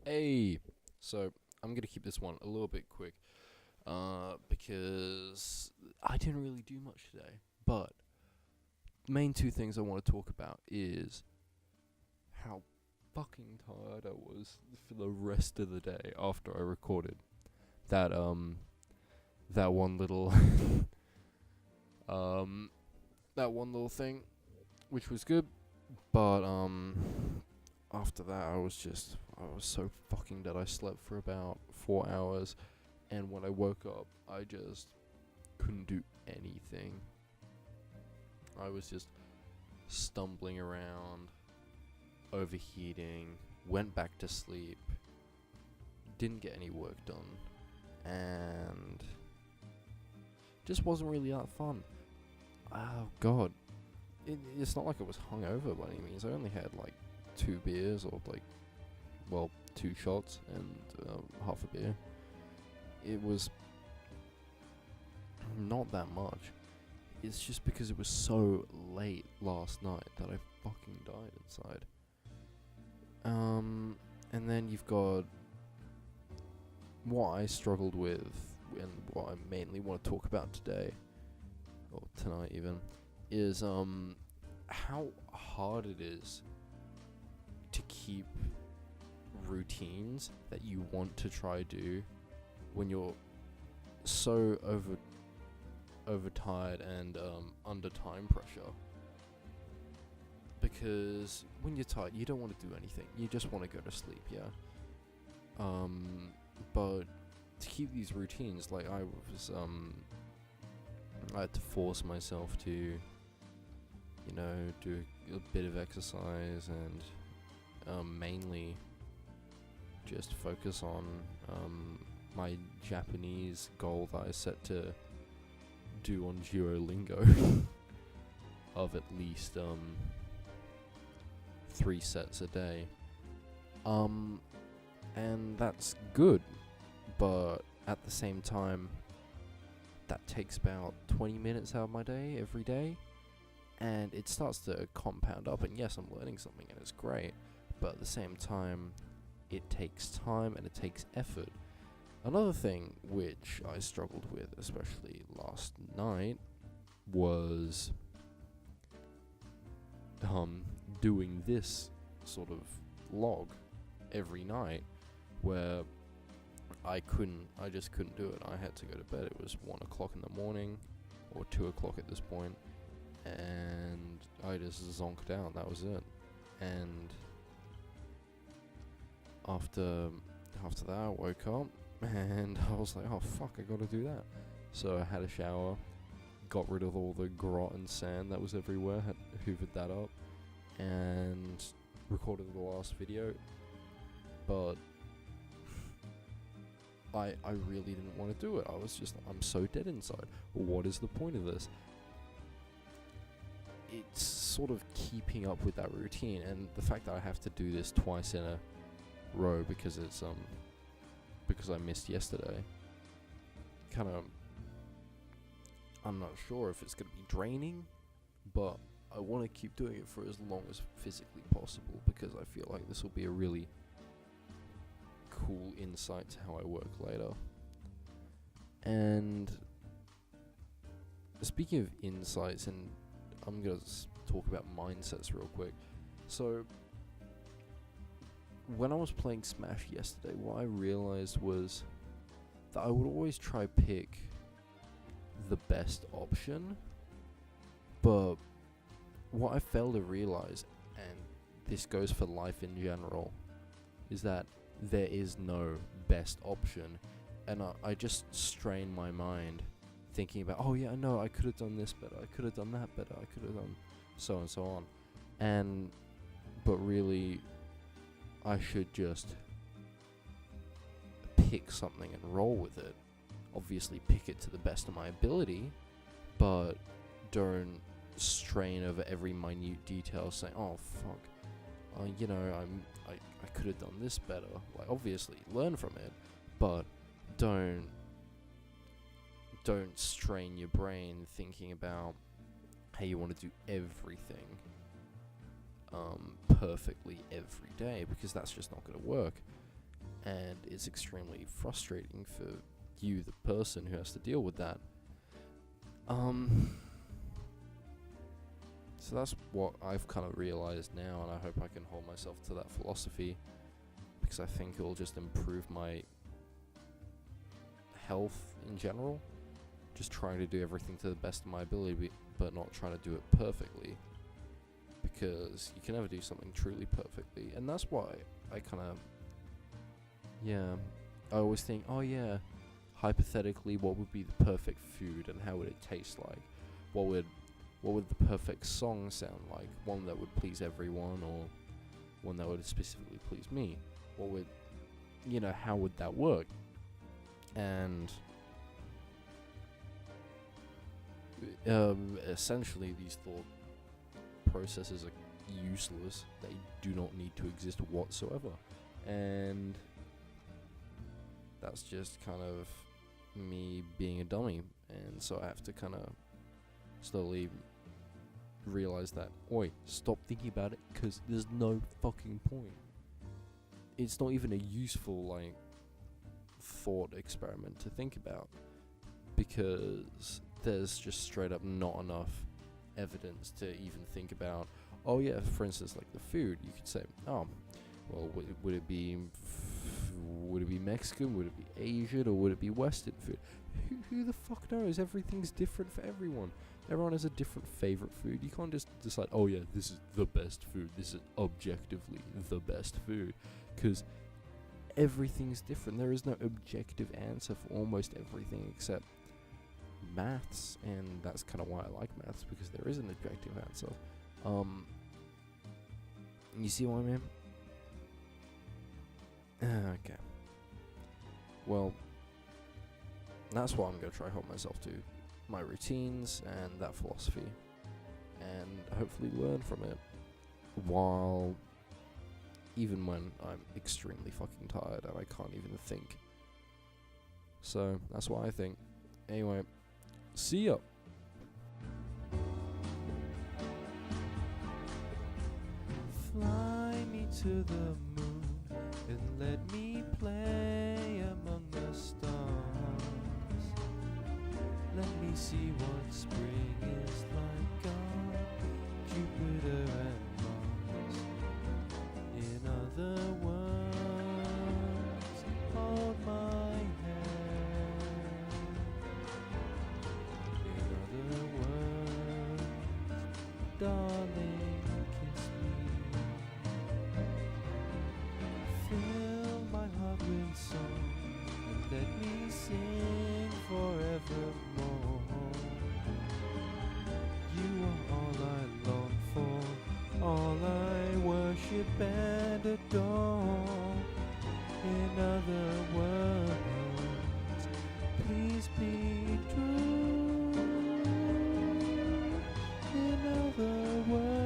Hey, so I'm gonna keep this one a little bit quick, because I didn't really do much today. But main two things I want to talk about is how fucking tired I was for the rest of the day after I recorded that that one little um that one little thing, which was good, but after that I was so fucking dead. I slept for about 4 hours, and when I woke up, I just couldn't do anything. I was just stumbling around, overheating, went back to sleep, didn't get any work done, and just wasn't really that fun. Oh god. It's not like I was hungover by any means. I only had like 2 beers or well, 2 shots and half a beer. It was not that much. It's just because it was so late last night that I fucking died inside. And then you've got what I struggled with and what I mainly want to talk about today, or tonight even, is how hard it is to keep routines that you want to try do when you're so overtired and under time pressure. Because when you're tired, you don't want to do anything. You just want to go to sleep, yeah. But to keep these routines, like I had to force myself to, do a bit of exercise and mainly just focus on my Japanese goal that I set to do on Duolingo of at least 3 sets a day. And that's good, but at the same time, that takes about 20 minutes out of my day every day, and it starts to compound up. And yes, I'm learning something and it's great, but at the same time, it takes time and it takes effort. Another thing which I struggled with, especially last night, was doing this sort of log every night, where I just couldn't do it. I had to go to bed. It was 1 o'clock in the morning, or 2 o'clock at this point, and I just zonked out. That was it. And after that, I woke up, and I was like, oh fuck, I gotta do that. So I had a shower, got rid of all the grot and sand that was everywhere, had hoovered that up, and recorded the last video. But I really didn't want to do it. I'm so dead inside. What is the point of this? It's sort of keeping up with that routine, and the fact that I have to do this twice in a row because I missed yesterday. I'm not sure if it's going to be draining, but I want to keep doing it for as long as physically possible, because I feel like this will be a really cool insight to how I work later. And speaking of insights, and I'm going to talk about mindsets real quick. So when I was playing Smash yesterday, what I realized was that I would always try pick the best option, but what I failed to realize, and this goes for life in general, is that there is no best option. And I just strain my mind thinking about, oh yeah, no, I could have done this better, I could have done that better, I could have done so and so on. But really, I should just pick something and roll with it. Obviously pick it to the best of my ability, but don't strain over every minute detail saying, oh fuck, I could have done this better. Like, obviously learn from it, but don't strain your brain thinking about how you want to do everything perfectly every day, because that's just not going to work. and it's extremely frustrating for you, the person who has to deal with that. So that's what I've kind of realized now, and I hope I can hold myself to that philosophy, because I think it will just improve my health in general. Just trying to do everything to the best of my ability, but not trying to do it perfectly, because you can never do something truly perfectly. And that's why I kind of, I always think, oh yeah, hypothetically, what would be the perfect food and how would it taste like? What would the perfect song sound like? One that would please everyone, or one that would specifically please me? What would, how would that work? And essentially these thought processes are useless. They do not need to exist whatsoever. And that's just kind of me being a dummy. And so I have to kind of slowly realize that, oi, stop thinking about it, because there's no fucking point. It's not even a useful, thought experiment to think about, because there's just straight up not enough evidence to even think about. Oh yeah, for instance, like the food, you could say, oh, well, would it be Mexican, would it be Asian, or would it be Western food? Who the fuck knows? Everything's different for everyone. Everyone has a different favorite food. You can't just decide, oh yeah, this is the best food, this is objectively the best food, because everything's different. There is no objective answer for almost everything except maths, and that's kind of why I like maths, because there is an objective answer. You see what I mean? Okay. Well, that's what I'm going to try hold myself to. My routines and that philosophy. And hopefully learn from it. Even when I'm extremely fucking tired and I can't even think. So, that's what I think. Anyway, see ya! Fly me to the moon and let me play among the stars. Let me see what spring is like on Jupiter and Mars. In other words, hold my hand. In other words, darling, kiss me. Fill my heart with song and let me sing forevermore. You are all I long for, all I worship and adore. In other words, please be true. In other words,